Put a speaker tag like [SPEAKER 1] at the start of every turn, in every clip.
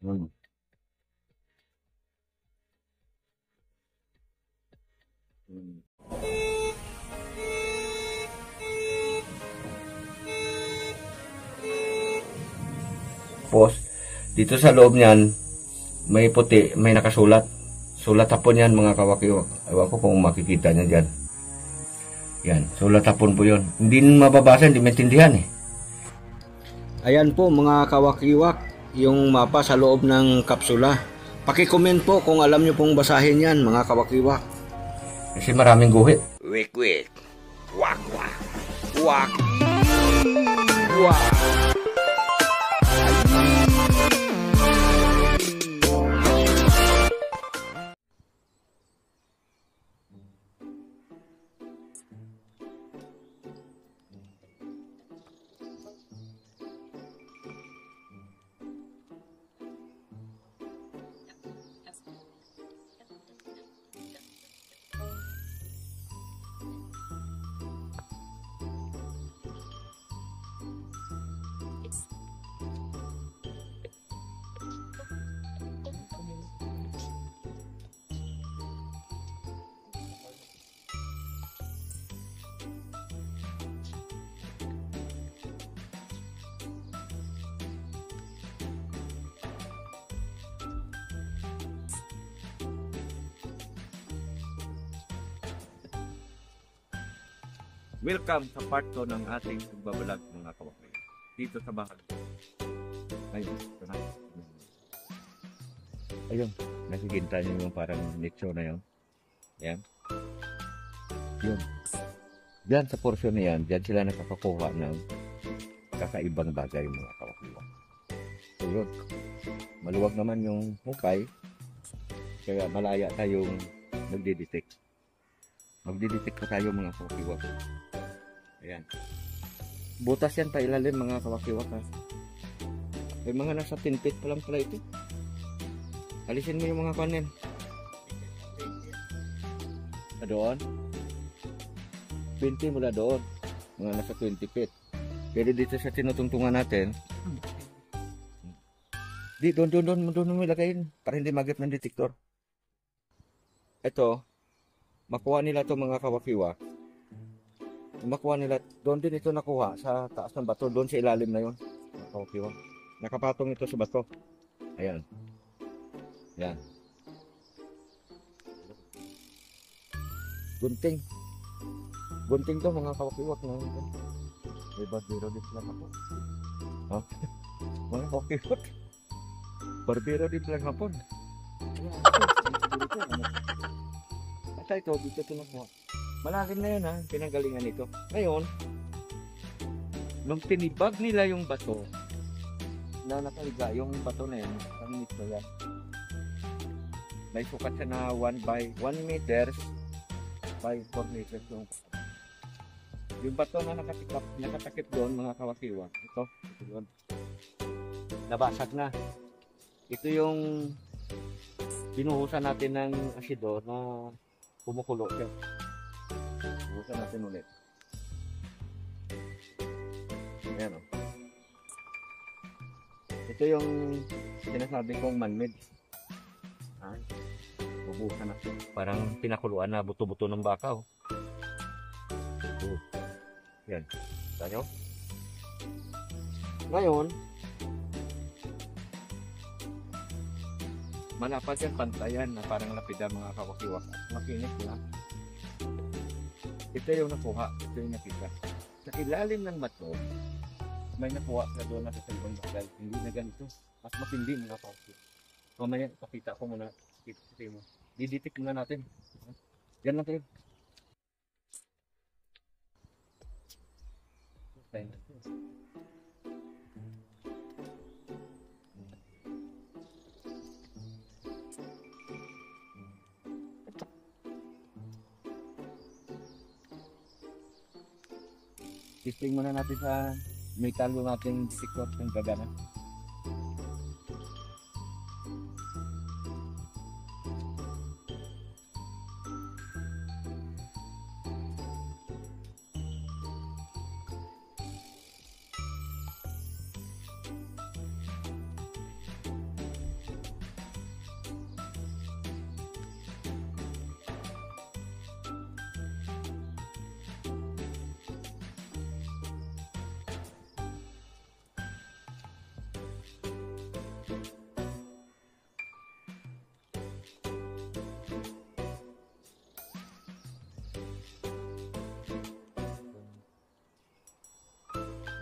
[SPEAKER 1] Hmm. Hmm. Tapos, dito sa loob niyan, may puti, may nakasulat. Sulat hapon yan mga kawakiwak. Ewan ko kung makikita niya dyan. Yan, sulat hapon po yun. Hindi mababasa, hindi maintindihan eh. Ayan po mga kawakiwak, yung mapa sa loob ng kapsula. Paki-comment po kung alam nyo pong basahin yan mga kawakiwak. Kasi maraming guhit. Wik wik. Wak wak. Wak. Wak. Welcome sa part 2 ng ating pagbabalag mga kawakay. Dito sa bahay. Ayun, ito na. Ayun, nakikita niyo yung parang nicho na yun. Yan. Yun. Diyan sa portion na yan, diyan sila nakakakuha ng kakaibang bagay mga kawakay. So yun, maluwag naman yung hukay. Kaya malaya tayong magdidetect. Magdidetect pa tayo mga kawakiwak. Ayan. Butas yan pa ilalim mga kawakiwak ha. May mga nasa 10 feet pa lang pala ito. Alisin mo yung mga kanin. Doon. 20 mula doon. Mga nasa 20 feet. Pero dito sa tinutungtungan natin. Doon mo ilagayin. Para hindi magip ng detector. Ito. Makuha nila ito mga kawakiwak. Makuha nila, doon din ito nakuha sa taas ng bato, doon sa ilalim na yun. Kawakiwak. Nakapatong ito sa bato. Ayan. Ayan. Gunting. Gunting to mga kawakiwak. May barbero din lang ako. Ha? Mga kawakiwak. Barbero din lang hapon. Basta ito, dito ito nakuha. Malalim na yun ha, pinanggalingan nito. Ngayon, nung tinibag nila yung bato, na nakaliga, yung bato na yun, ang nito yan. May sukat siya na 1 by 1 meters by 4 meters yung bato na nakatakip doon mga kawakiwak. Ito yun. Nabasag na. Ito yung binuhusan natin ng asido na kumukulo siya. Buhusan natin ulit. Ayan o. Ito yung sinasabi kong man-made. Bubuhusan natin. Parang pinakuluan na buto-buto ng baka o. Yan. Tanyo? Ngayon, malapad yan pantayan na parang lapida mga kawakiwak. Makinis na. Ito yung nakuha. Ito yung nakita. Sa ilalim ng bato, may nakuha na doon na sa ibang bagay. Hindi na ganito. Mas matindi mga kawakiwak. Mamaya, pakita ko muna. Kita mo. Diditik muna natin. Yan lang tayo. Testing muna natin sa metal yung ating detector kung gagana.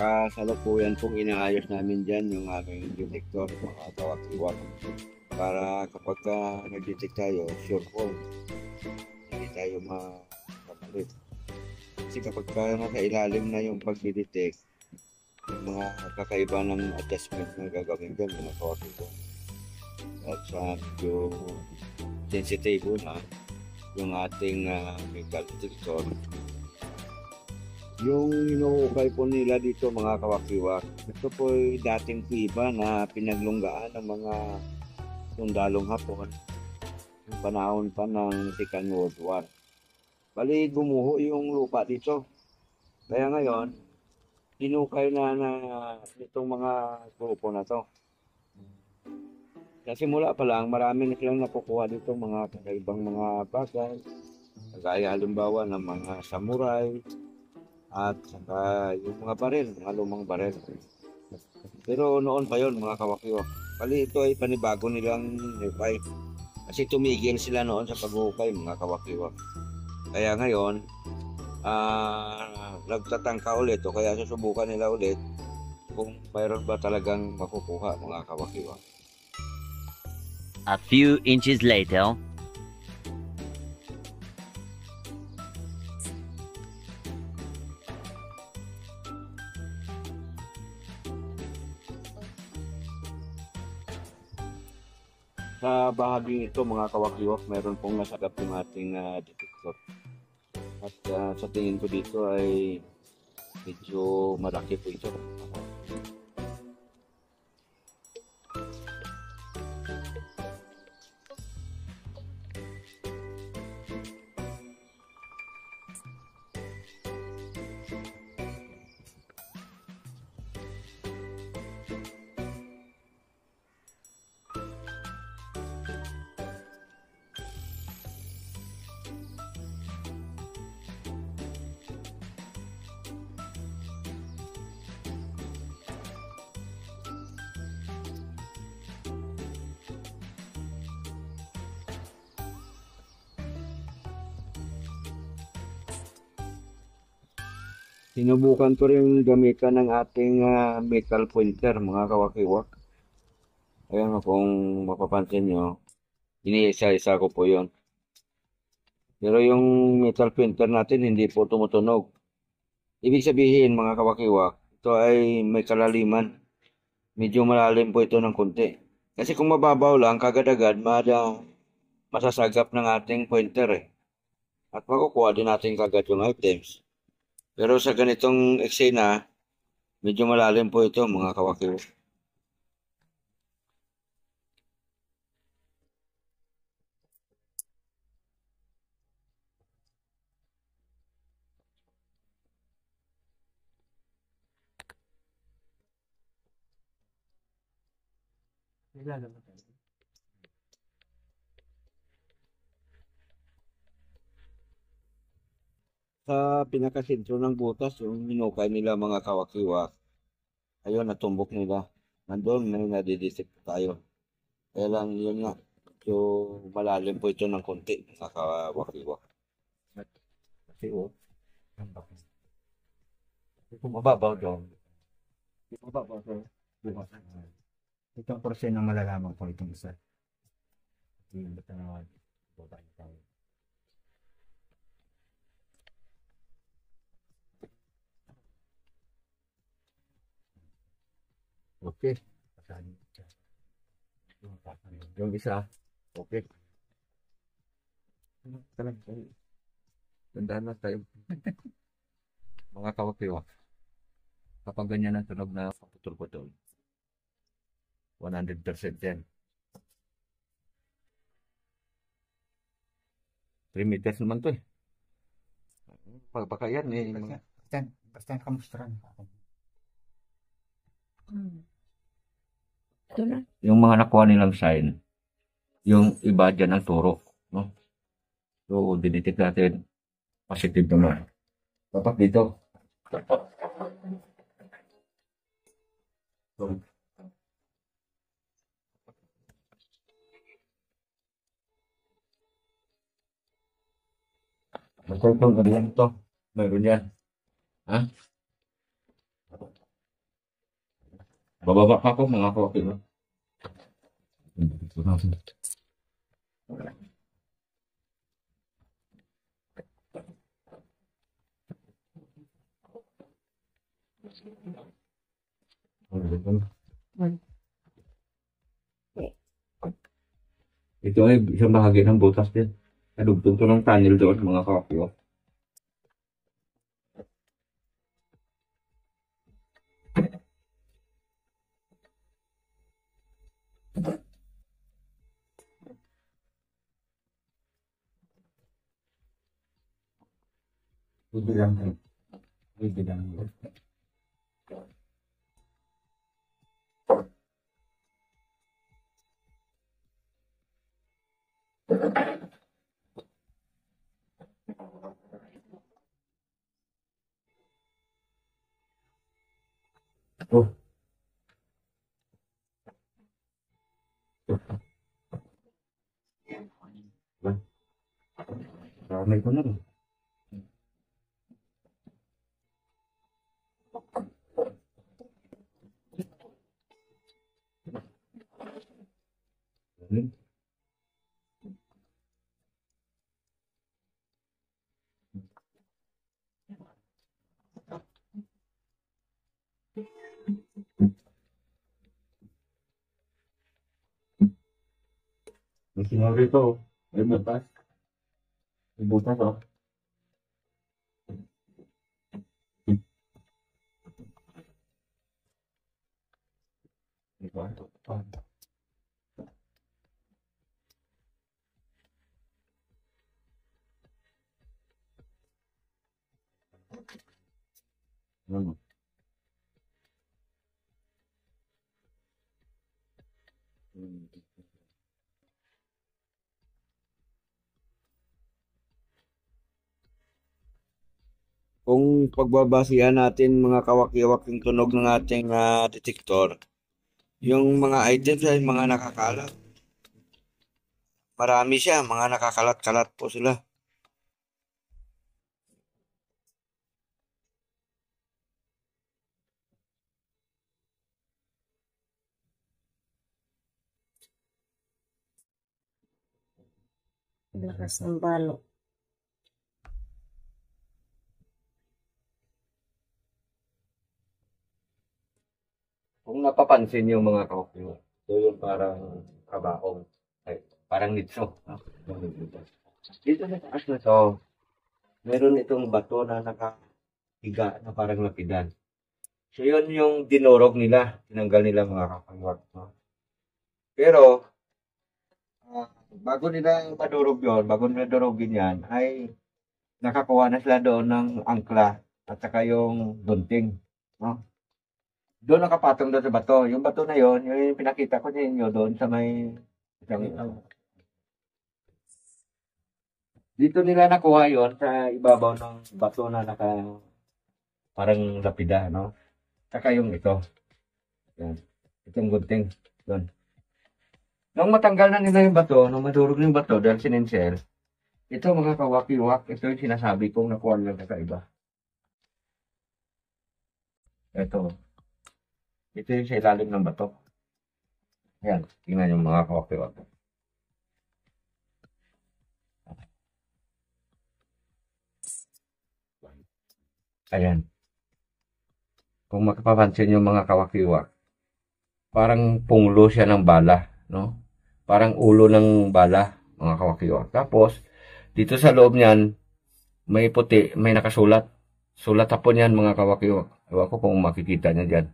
[SPEAKER 2] Kasalukuyan pong inaayos namin dyan yung aming detector, mga kawak-iwak. Para kapag nag-detect tayo, sure po, hindi tayo makapalit. Kasi kapag nasa ilalim na yung pag-detect, yung mga kakaiba ng adjustment na gagawin dyan, mga kawak-iwak. At sa medyo sensitive na yung ating metal detector. Yung inuukay po nila dito mga kawakiwak, ito po ay dating kuiba na pinaglunggaan ng mga sundalong Hapon yung panahon pa ng Second World War. Bali, gumuho yung lupa dito. Kaya ngayon, inukay na itong mga grupo na to. Sa simula pa lang, marami na silang nakukuha dito mga kakaibang mga bagay. Kagaya halimbawa ng mga samurai at saka yung mga baril, mga lumang baril. Pero noon pa yon mga kawakiwak. Bali ito ay panibago nilang hukay. Kasi tumigil sila noon sa paghuhukay mga kawakiwak. Kaya ngayon, nagtatangka ulit o kaya susubukan nila ulit kung mayroon ba talagang makukuha mga kawakiwak.
[SPEAKER 3] A few inches later.
[SPEAKER 2] Sa bahagi ito mga kawakiwak, mayroon pong nasagap yung ating detector. At sa tingin ko dito ay medyo malaki po ito. Sinubukan ko rin gamitan ng ating metal pointer mga kawakiwak. Ayan kung mapapansin nyo, iniisa-isa ko po yon. Pero yung metal pointer natin hindi po tumutunog. Ibig sabihin mga kawakiwak, ito ay may kalaliman. Medyo malalim po ito ng konti. Kasi kung mababaw lang, kagad-agad, masasagap ng ating pointer eh. At makukuha din natin kagad yung items. Pero sa ganitong eksena, medyo malalim po ito mga kawakiwak. Sa pinakasentro ng butas, yung hinukay nila mga kawakiwak, ayun, natumbok nila. Nandun, may nadidetect tayo. Kaya lang, yun nga, so malalim po ito ng konti, mga kawakiwak. Kasi kung mababaw doon, kung mababaw doon,
[SPEAKER 4] Itong portion ang malalaman ko itong isa. Yung ba't na babae tayo.
[SPEAKER 2] okay. Yung isa, okay. Tandaan na tayo. Mga kawakiwak, kapag ganyan ang tunog na paputol-putol, 100% yan. 3 meters naman to eh. Baka yan eh.
[SPEAKER 4] Basta kamustaran.
[SPEAKER 2] Yung mga nakuha nilang sign, yung iba dyan ang turo. No? So, dinitik natin. Positive naman. Dapat dito. So, basta itong ganyan to. Mayroon yan. Ha? Bababa pa ako mga kawakiwak. Ito ay isang bahagi ng butas din. Nadugtong to ng tunnel doon mga kawakiwak.
[SPEAKER 4] Bibilang. Bibilang.
[SPEAKER 2] Oh. Ramai ko na. Ang singaw rito, may butas. May butas, oh. Diba? Ano? Kung pagbabasihan natin mga kawakiwak yung tunog ng ating detektor, yung mga items ay mga nakakalat. Marami siya, mga nakakalat-kalat po sila.
[SPEAKER 5] Lakas ng balo.
[SPEAKER 2] Kung napapansin niyo mga kawakiwak, ito yung parang kabaong, ay, parang nitso. Dito sa taas na to, meron itong bato na nakahiga na parang lapidan. So yun yung dinurog nila, tinanggal nila mga kawakiwak. No? Pero, bago nila madurog yun, bago nila durugin yan, ay nakakuha na sila doon ng angkla at saka yung dunting. No? Doon nakapatong doon sa bato. Yung bato na yun, yung pinakita ko ninyo doon sa may dito nila nakuha yon sa ibabaw ng bato na parang lapida, no? Saka yung ito. Yan. Itong gunting. Doon. Nung matanggal na nila yung bato, nung madurog na yung bato dahil sinensel, ito mga kawakiwak, ito yung sinasabi kong nakuha nilang kakaiba. Ito. Ito yung sa ilalim ng bato. Ayan, tingnan yung mga kawakiwak. Ayan. Kung makapapansin yung mga kawakiwak, parang punglo siya ng bala, no? Parang ulo ng bala, mga kawakiwak. Tapos, dito sa loob niyan, may puti, may nakasulat. Sulat hapon yan, mga kawakiwak. Ewan ko kung makikita niya dyan.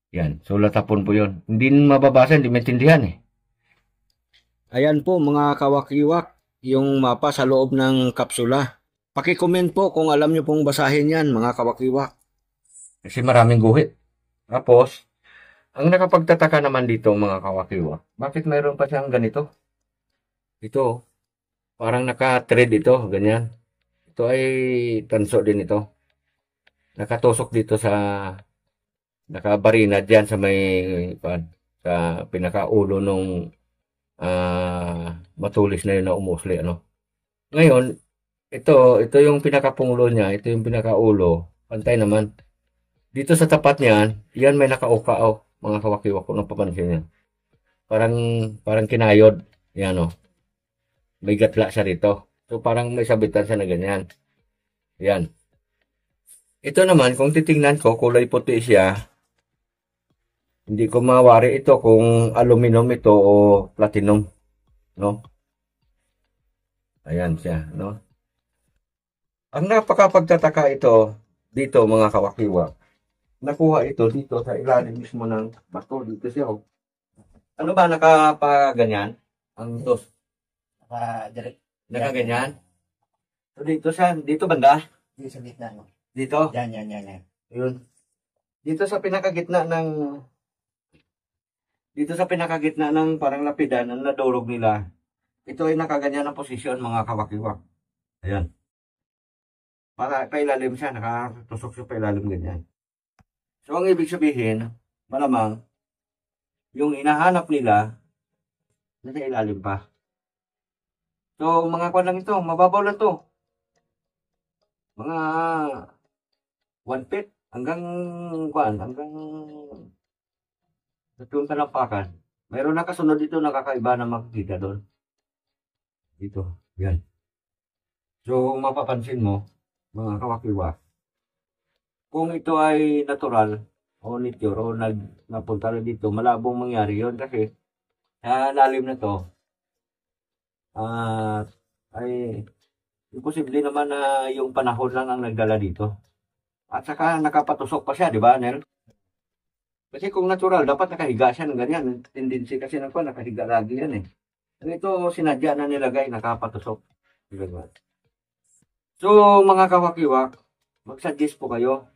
[SPEAKER 2] Yan, sulat hapon po yun. Hindi mababasa, hindi maintindihan eh. Ayan po mga kawakiwak, yung mapa sa loob ng kapsula. Paki-comment po kung alam nyo pong basahin yan mga kawakiwak. Kasi maraming guhit. Tapos, ang nakapagtataka naman dito mga kawakiwak, bakit mayroon pa siyang ganito? Ito, parang naka-thread ito, ganyan. Ito ay tanso din ito. Nakatusok dito sa nakabarina dyan sa may sa pinakaulo nung matulis na yun na umusli, ano. Ngayon, ito yung pinakapunglo niya, ito yung pinakaulo, pantay naman. Dito sa tapat niyan, yan may nakauka oh, mga kawakiwak kung napapansin niyo. Parang parang kinayod. Yan oh. May gatla siya rito. So parang may sabitan siya na ganyan. Yan. Ito naman, kung titingnan ko, kulay puti siya. Hindi ko mawari ito kung aluminum ito o platinum. No? Ayan siya. No? Ang napakapagtataka ito, dito mga kawakiwak, nakuha ito dito sa ilalim mismo ng bato. Dito siya. Oh. Ano ba nakapaganyan? Ang tos. Nakaganyan? So dito siya, dito banda?
[SPEAKER 4] Dito sa gitna, no?
[SPEAKER 2] Dito?
[SPEAKER 4] Yan, yan, yan, yan.
[SPEAKER 2] Yun. Dito sa pinakagitna ng parang lapidan ang nadurog nila. Ito ay nakaganyan ang posisyon mga kawakiwak. Ayan. Para pailalim siya, nakatusok siya pailalim ganyan. So ang ibig sabihin, malamang, yung inahanap nila, nasa ilalim pa. So mga kwan lang ito, mababaw lang to. Mga 1 feet hanggang doon talampakan. Mayroon na kasunod dito nakakaiba na makikita doon. Dito, yan. So, mapapansin mo, mga kawakiwa, kung ito ay natural o nature o napunta na dito, malabong mangyari yon kasi sa lalim na to, ay imposible naman na yung panahon lang ang nagdala dito. At saka nakapatusok pa siya, di ba, Nel? Kasi kung natural, dapat nakahiga siya ng ganyan. Tendency kasi ng nakahiga lagi yan eh. Ang ito, sinadya na nilagay, nakapatusok. So, mga kawakiwak, mag-suggest po kayo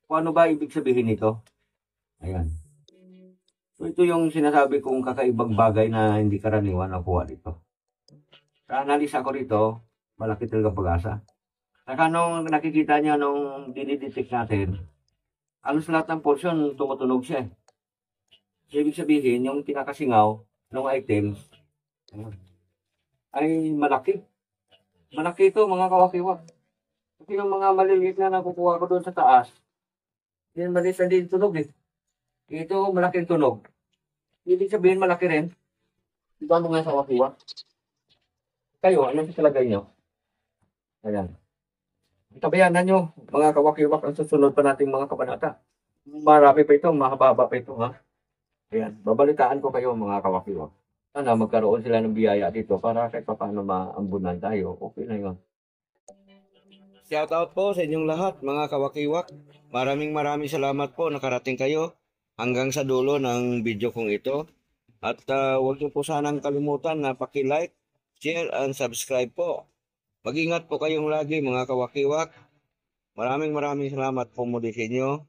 [SPEAKER 2] kung ano ba ibig sabihin nito. Ayan. So, ito yung sinasabi kong kakaibang bagay na hindi karaniwan nakuha dito. Sa analisa ko rito, malaki talaga pag-asa. Saka nung nakikita niyo nung dinidetect natin, halos lahat ng portion tumutunog siya. So, ibig sabihin, yung pinakasingaw ng item ay malaki. Malaki ito mga kawakiwak. Kasi yung mga maliliit na nakukuha ko doon sa taas, yan maliit na din tunog eh. Ito malaking tunog. Ibig sabihin malaki rin. Ito ano nga sa kawakiwak? Kayo, ano sa talagay nyo? Ayan. Tabayanan nyo, mga kawakiwak, ang susunod pa nating mga kabanata. Marami pa ito, mahaba pa ito, ha? Ayan, babalitaan ko kayo, mga kawakiwak. Sana magkaroon sila ng biyaya dito para kahit paano maambunan tayo. Okay na yun. Shout out po sa inyong lahat, mga kawakiwak. Maraming salamat po nakarating kayo hanggang sa dulo ng video kong ito. At huwag niyo po sanang kalimutan na paki-like, share, and subscribe po. Mag-ingat po kayong lagi mga kawakiwak. Maraming salamat po muli sa inyo.